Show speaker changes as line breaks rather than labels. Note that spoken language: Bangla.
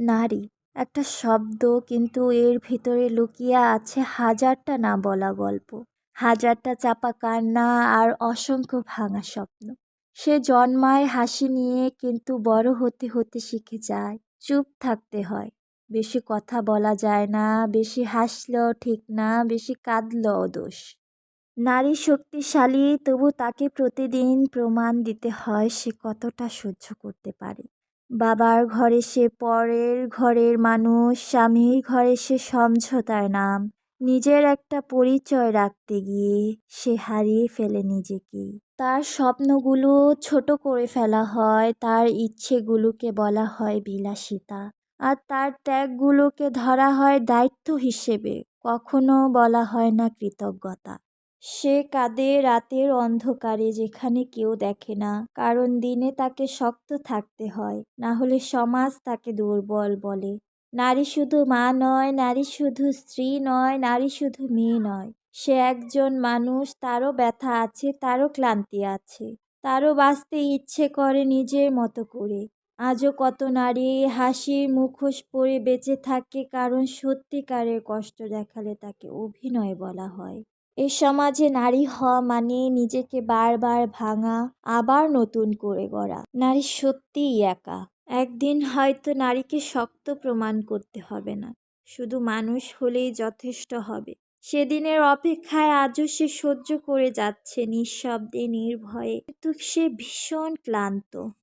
নারী একটা শব্দ, কিন্তু এর ভিতরে লুকিয়ে আছে হাজারটা না বলা গল্প, হাজারটা চাপা কান্না আর অসংখ্য ভাঙা স্বপ্ন। সে জন্মায় হাসি নিয়ে, কিন্তু বড় হতে হতে শিখে যায় চুপ থাকতে হয়। বেশি কথা বলা যায় না, বেশি হাসলেও ঠিক না, বেশি কাঁদলেও দোষ। নারী শক্তিশালী, তবু তাকে প্রতিদিন প্রমাণ দিতে হয় সে কতটা সহ্য করতে পারে। বাবার ঘরে সে পরের ঘরের মানুষ, স্বামীর ঘরে সে সমঝোতার নাম। নিজের একটা পরিচয় রাখতে গিয়ে সে হারিয়ে ফেলে নিজেকেই। তার স্বপ্নগুলো ছোট করে ফেলা হয়, তার ইচ্ছেগুলোকে বলা হয় বিলাসিতা, আর তার ত্যাগগুলোকে ধরা হয় দায়িত্ব হিসেবে, কখনো বলা হয় না কৃতজ্ঞতা। সে কাঁদে রাতের অন্ধকারে, যেখানে কেউ দেখে না, কারণ দিনে তাকে শক্ত থাকতে হয়, না হলে সমাজ তাকে দুর্বল বলে। নারী শুধু মা নয়, নারী শুধু স্ত্রী নয়, নারী শুধু মেয়ে নয়। সে একজন মানুষ, তারও ব্যথা আছে, তারও ক্লান্তি আছে, তারও বাঁচতে ইচ্ছে করে নিজের মতো করে। আজও কত নারী হাসির মুখোশ পরে বেঁচে থাকে, কারণ সত্যিকারের কষ্ট দেখালে তাকে অভিনয় বলা হয়। এ সমাজে নারী হওয়া মানে নিজেকে বারবার ভাঙা, আবার নতুন করে গড়া। নারী সত্যিই একা। একদিন হয়তো নারীকে শক্ত প্রমাণ করতে হবে না, শুধু মানুষ হলেই যথেষ্ট হবে। সেদিনের অপেক্ষায় আজও সে সহ্য করে যাচ্ছে, নিঃশব্দে নির্ভয়ে, কিন্তু সে ভীষণ ক্লান্ত।